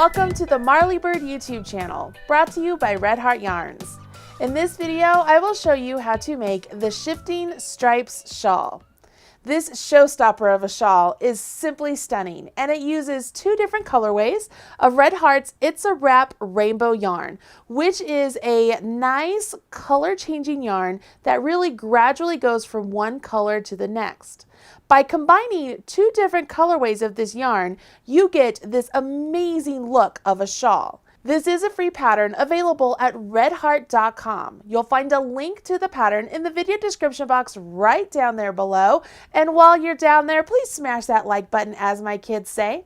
Welcome to the Marley Bird YouTube channel, brought to you by Red Heart Yarns. In this video, I will show you how to make the Shifting Stripes Shawl. This showstopper of a shawl is simply stunning, and it uses two different colorways of Red Heart's It's a Wrap rainbow yarn, which is a nice color changing yarn that really gradually goes from one color to the next. By combining two different colorways of this yarn, you get this amazing look of a shawl. This is a free pattern available at redheart.com. You'll find a link to the pattern in the video description box right down there below. And while you're down there, please smash that like button, as my kids say.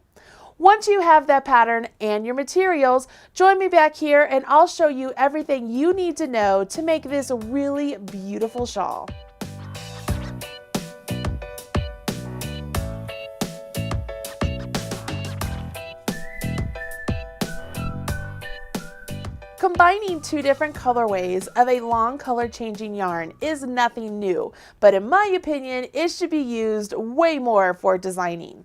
Once you have that pattern and your materials, join me back here and I'll show you everything you need to know to make this really beautiful shawl. Combining two different colorways of a long color changing yarn is nothing new, but in my opinion, it should be used way more for designing.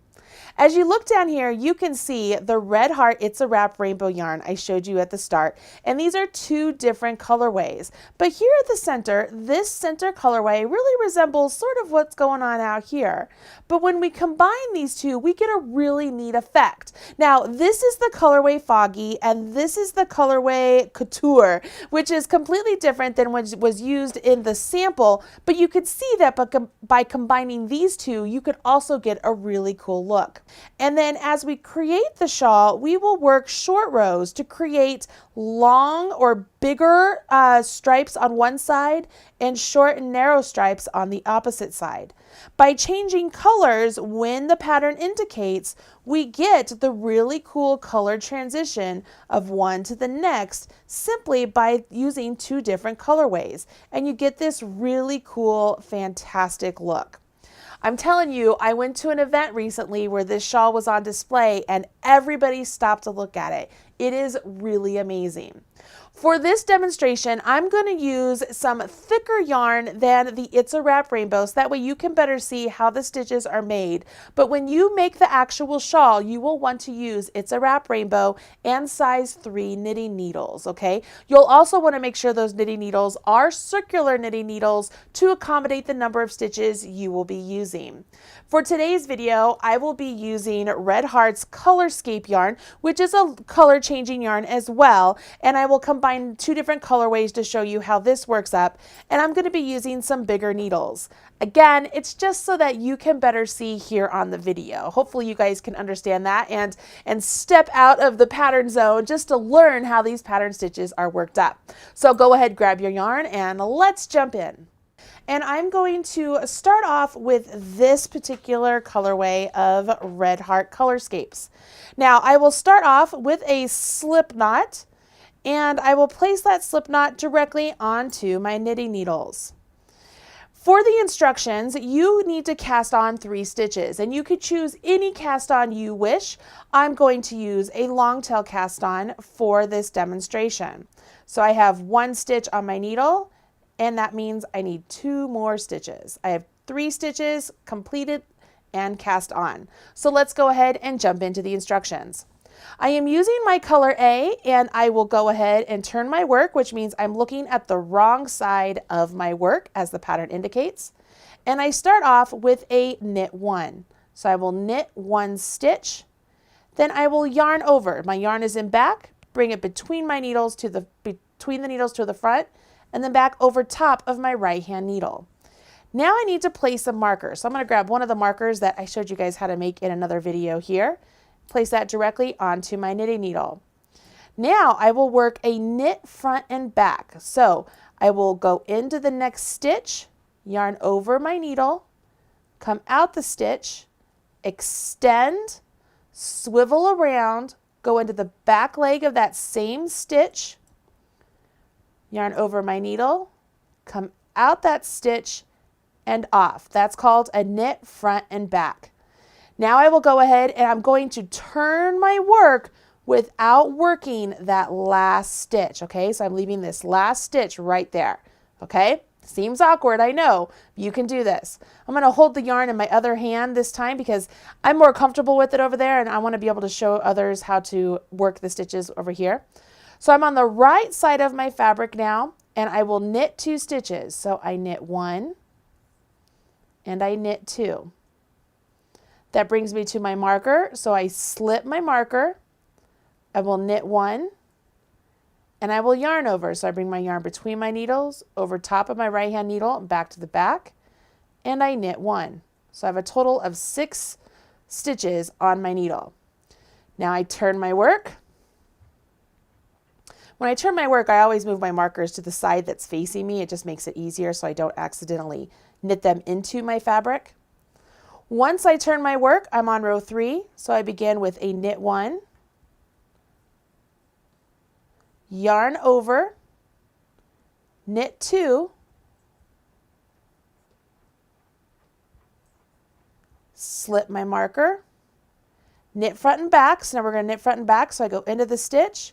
As you look down here, you can see the Red Heart It's a Wrap rainbow yarn I showed you at the start, and these are two different colorways. But here at the center, this center colorway really resembles sort of what's going on out here. But when we combine these two, we get a really neat effect. Now, this is the colorway Foggy, and this is the colorway Couture, which is completely different than what was used in the sample, but you could see that by combining these two, you could also get a really cool look. And then as we create the shawl, we will work short rows to create long or bigger stripes on one side and short and narrow stripes on the opposite side. By changing colors when the pattern indicates, we get the really cool color transition of one to the next simply by using two different colorways. And you get this really cool, fantastic look. I'm telling you, I went to an event recently where this shawl was on display and everybody stopped to look at it. It is really amazing. For this demonstration, I'm going to use some thicker yarn than the It's a Wrap rainbow, so that way you can better see how the stitches are made. But when you make the actual shawl, you will want to use It's a Wrap rainbow and size 3 knitting needles, okay? You'll also want to make sure those knitting needles are circular knitting needles to accommodate the number of stitches you will be using. For today's video, I will be using Red Heart's Colorscape yarn, which is a color changing yarn as well, and I will combine two different colorways to show you how this works up, and I'm going to be using some bigger needles. Again, it's just so that you can better see here on the video. Hopefully you guys can understand that and step out of the pattern zone just to learn how these pattern stitches are worked up. So go ahead, grab your yarn, and let's jump in. And I'm going to start off with this particular colorway of Red Heart Colorscapes. Now I will start off with a slip knot, and I will place that slip knot directly onto my knitting needles. For the instructions, you need to cast on 3 stitches, and you could choose any cast on you wish. I'm going to use a long tail cast on for this demonstration. So I have 1 stitch on my needle, and that means I need 2 more stitches. I have 3 stitches completed and cast on. So let's go ahead and jump into the instructions. I am using my color A, and I will go ahead and turn my work, which means I'm looking at the wrong side of my work as the pattern indicates. And I start off with a knit 1. So I will knit 1 stitch, then I will yarn over. My yarn is in back, bring it between my needles to the front, and then back over top of my right hand needle. Now I need to place a marker. So I'm going to grab one of the markers that I showed you guys how to make in another video here. Place that directly onto my knitting needle. Now I will work a knit front and back. So I will go into the next stitch, yarn over my needle, come out the stitch, extend, swivel around, go into the back leg of that same stitch, yarn over my needle, come out that stitch, and off. That's called a knit front and back. Now I will go ahead and I'm going to turn my work without working that last stitch, okay? So I'm leaving this last stitch right there, okay? Seems awkward, I know. You can do this. I'm going to hold the yarn in my other hand this time because I'm more comfortable with it over there and I want to be able to show others how to work the stitches over here. So I'm on the right side of my fabric now and I will knit 2 stitches. So I knit 1 and I knit 2. That brings me to my marker. So I slip my marker. I will knit 1 and I will yarn over. So I bring my yarn between my needles, over top of my right hand needle, and back to the back, and I knit 1. So I have a total of 6 stitches on my needle. Now I turn my work. When I turn my work, I always move my markers to the side that's facing me. It just makes it easier so I don't accidentally knit them into my fabric. Once I turn my work, I'm on row 3. So I begin with a knit 1, yarn over, knit 2, slip my marker, knit front and back. So now we're going to knit front and back. So I go into the stitch,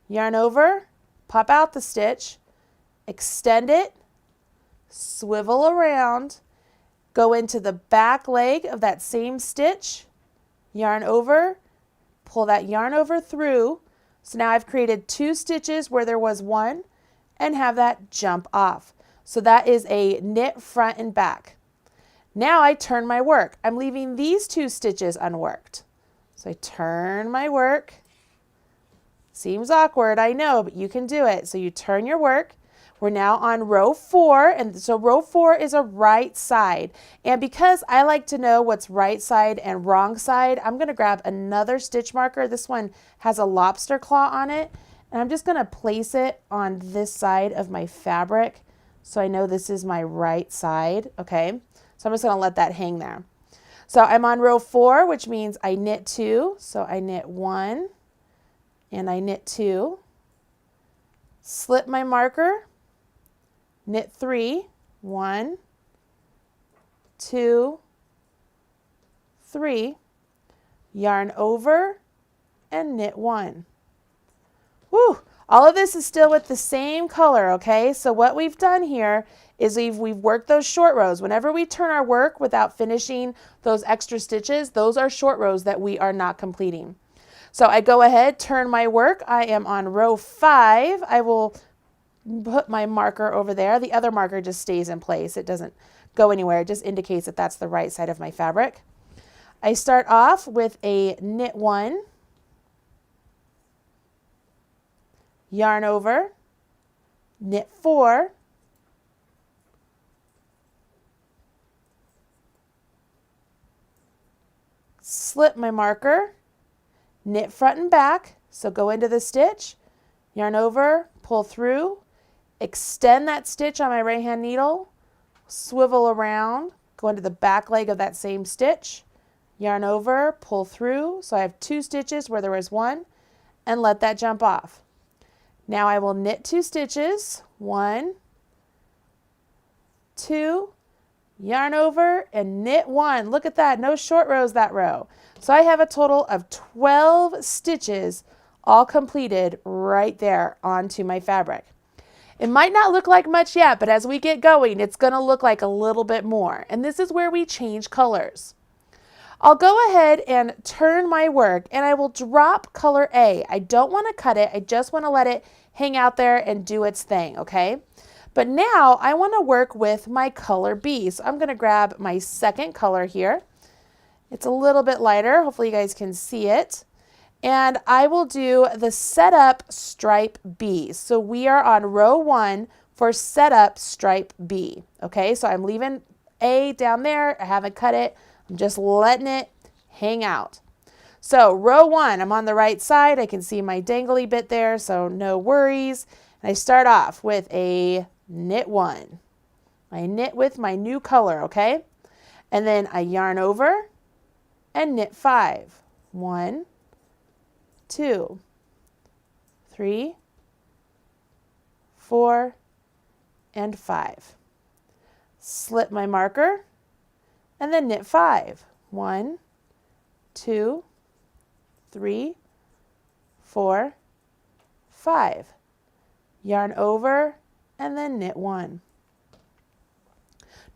yarn over, pop out the stitch, extend it, swivel around, go into the back leg of that same stitch, yarn over, pull that yarn over through. So now I've created 2 stitches where there was 1 and have that jump off. So that is a knit front and back. Now I turn my work. I'm leaving these 2 stitches unworked. So I turn my work. Seems awkward, I know, but you can do it. So you turn your work. We're now on row 4, and so row 4 is a right side. And because I like to know what's right side and wrong side, I'm going to grab another stitch marker. This one has a lobster claw on it, and I'm just going to place it on this side of my fabric so I know this is my right side, okay? So I'm just going to let that hang there. So I'm on row 4, which means I knit 2. So I knit 1 and I knit 2, slip my marker, knit 3, 1, 2, 3, yarn over, and knit 1. Woo! All of this is still with the same color, okay? So what we've done here is we've worked those short rows. Whenever we turn our work without finishing those extra stitches, those are short rows that we are not completing. So I go ahead, turn my work. I am on row 5. I will put my marker over there. The other marker just stays in place. It doesn't go anywhere. It just indicates that that's the right side of my fabric. I start off with a knit 1, yarn over, knit 4, slip my marker, knit front and back. So go into the stitch, yarn over, pull through, extend that stitch on my right hand needle, swivel around, go into the back leg of that same stitch, yarn over, pull through. So I have 2 stitches where there was 1 and let that jump off. Now I will knit 2 stitches, 1, 2, yarn over and knit 1. Look at that, no short rows that row. So I have a total of 12 stitches all completed right there onto my fabric. It might not look like much yet, but as we get going, it's going to look like a little bit more. And this is where we change colors. I'll go ahead and turn my work and I will drop color A. I don't want to cut it. I just want to let it hang out there and do its thing, okay? But now I want to work with my color B. So I'm going to grab my second color here. It's a little bit lighter. Hopefully you guys can see it. And I will do the setup stripe B. So we are on row 1 for setup stripe B. Okay, so I'm leaving A down there. I haven't cut it. I'm just letting it hang out. So row 1, I'm on the right side. I can see my dangly bit there, so no worries. And I start off with a knit 1. I knit with my new color, okay? And then I yarn over and knit 5. 1, 2, 3, 4, and 5. Slip my marker and then knit 5. 1, 2, 3, 4, 5. Yarn over and then knit 1.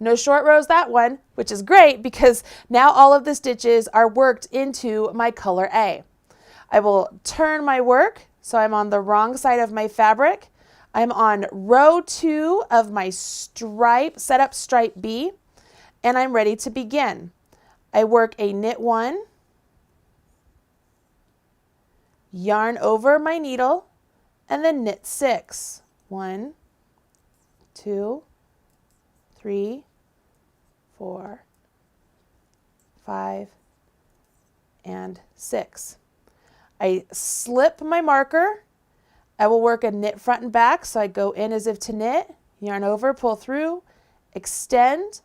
No short rows that one, which is great because now all of the stitches are worked into my color A. I will turn my work so I'm on the wrong side of my fabric. I'm on row 2 of my setup stripe B, and I'm ready to begin. I work a knit 1, yarn over my needle, and then knit 6. 1, 2, 3, 4, 5, and 6. I slip my marker. I will work a knit front and back, so I go in as if to knit, yarn over, pull through, extend,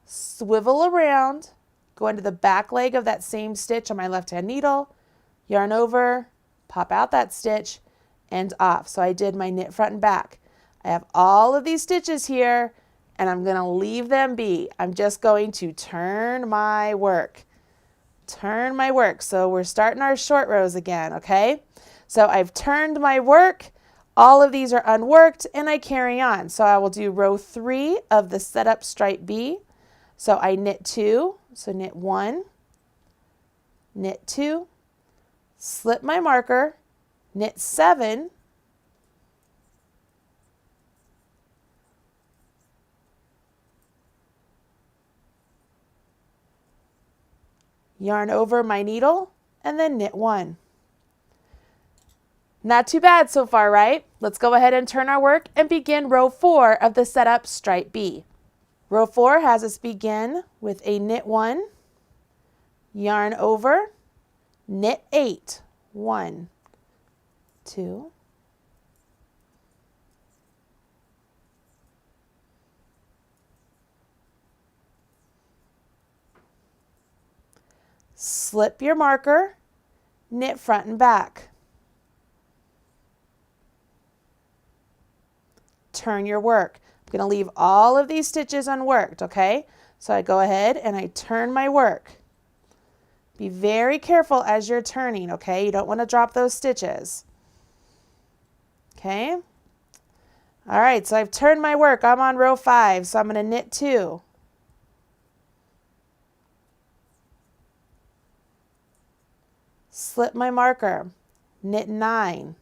swivel around, go into the back leg of that same stitch on my left-hand needle, yarn over, pop out that stitch, and off. So I did my knit front and back. I have all of these stitches here, and I'm going to leave them be. I'm just going to turn my work. Turn my work. So we're starting our short rows again, okay? So I've turned my work. All of these are unworked, and I carry on. So I will do row 3 of the setup stripe B. So I knit 2, so knit 1, knit 2, slip my marker, knit 7, yarn over my needle, and then knit 1. Not too bad so far, right? Let's go ahead and turn our work and begin row 4 of the setup stripe B. Row 4 has us begin with a knit 1, yarn over, knit 8. 1, 2, slip your marker, knit front and back. Turn your work. I'm going to leave all of these stitches unworked, okay? So I go ahead and I turn my work. Be very careful as you're turning, okay? You don't want to drop those stitches. Okay? All right, so I've turned my work. I'm on row 5, so I'm going to knit 2. Slip my marker, knit 9.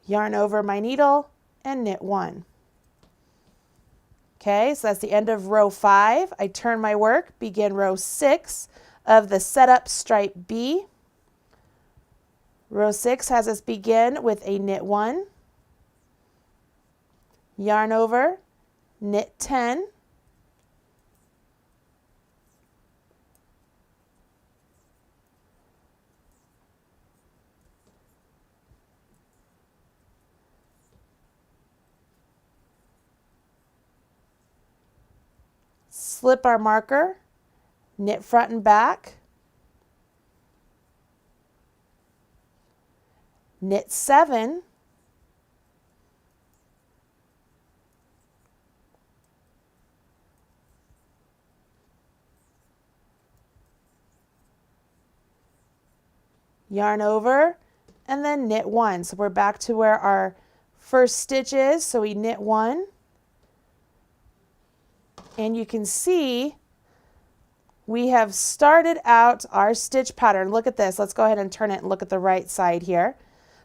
Yarn over my needle and knit 1. Okay, so that's the end of row 5. I turn my work, begin row 6 of the setup stripe B. Row 6 has us begin with a knit 1, yarn over, knit 10, slip our marker, knit front and back, knit 7, yarn over, and then knit 1. So we're back to where our first stitch is. So we knit 1. And you can see we have started out our stitch pattern. Look at this. Let's go ahead and turn it and look at the right side here.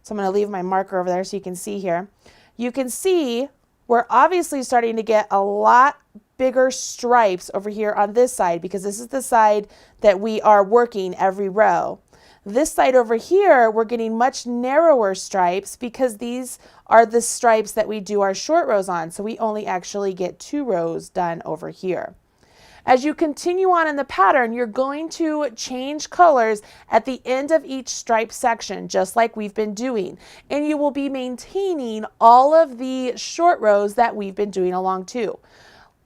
So I'm going to leave my marker over there so you can see here. You can see we're obviously starting to get a lot bigger stripes over here on this side because this is the side that we are working every row. This side over here, we're getting much narrower stripes because these are the stripes that we do our short rows on. So we only actually get 2 rows done over here. As you continue on in the pattern, you're going to change colors at the end of each stripe section, just like we've been doing. And you will be maintaining all of the short rows that we've been doing along too.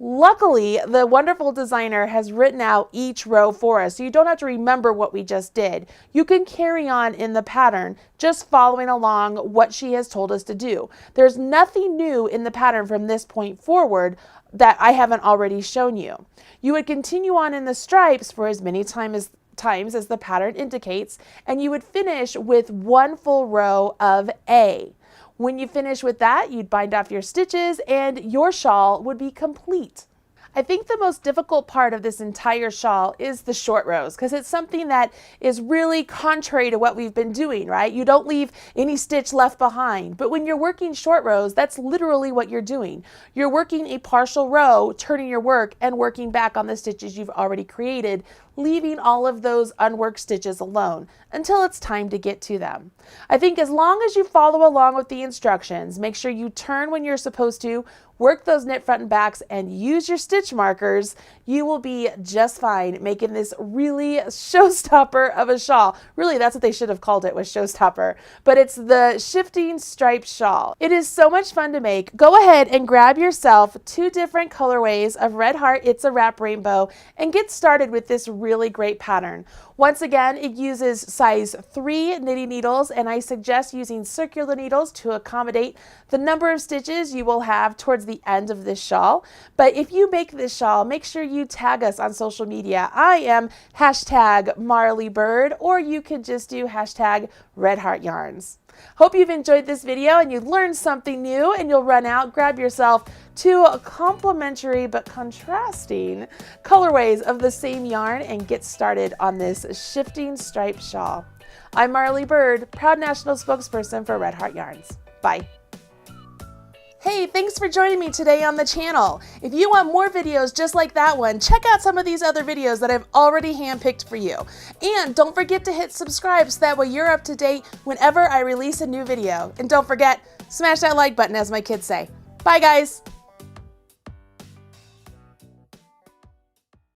Luckily, the wonderful designer has written out each row for us, so you don't have to remember what we just did. You can carry on in the pattern, just following along what she has told us to do. There's nothing new in the pattern from this point forward that I haven't already shown you. You would continue on in the stripes for as many times times as the pattern indicates, and you would finish with 1 full row of A. When you finish with that, you'd bind off your stitches and your shawl would be complete. I think the most difficult part of this entire shawl is the short rows, because it's something that is really contrary to what we've been doing, right? You don't leave any stitch left behind. But when you're working short rows, that's literally what you're doing. You're working a partial row, turning your work and working back on the stitches you've already created, leaving all of those unworked stitches alone until it's time to get to them. I think as long as you follow along with the instructions, make sure you turn when you're supposed to, work those knit front and backs, and use your stitch markers, you will be just fine making this really showstopper of a shawl. Really, that's what they should have called it, was showstopper. But it's the Shifting Stripes Shawl. It is so much fun to make. Go ahead and grab yourself 2 different colorways of Red Heart It's a Wrap Rainbow and get started with this really great pattern. Once again, it uses size 3 knitting needles, and I suggest using circular needles to accommodate the number of stitches you will have towards the end of this shawl. But if you make this shawl, make sure you tag us on social media. I am #MarleyBird, or you could just do #RedHeartYarns. Hope you've enjoyed this video and you learned something new, and you'll run out, grab yourself 2 complementary but contrasting colorways of the same yarn and get started on this Shifting Stripes Shawl. I'm Marley Bird, proud national spokesperson for Red Heart Yarns. Bye. Hey, thanks for joining me today on the channel. If you want more videos just like that one, check out some of these other videos that I've already handpicked for you. And don't forget to hit subscribe so that way you're up to date whenever I release a new video. And don't forget, smash that like button, as my kids say. Bye guys.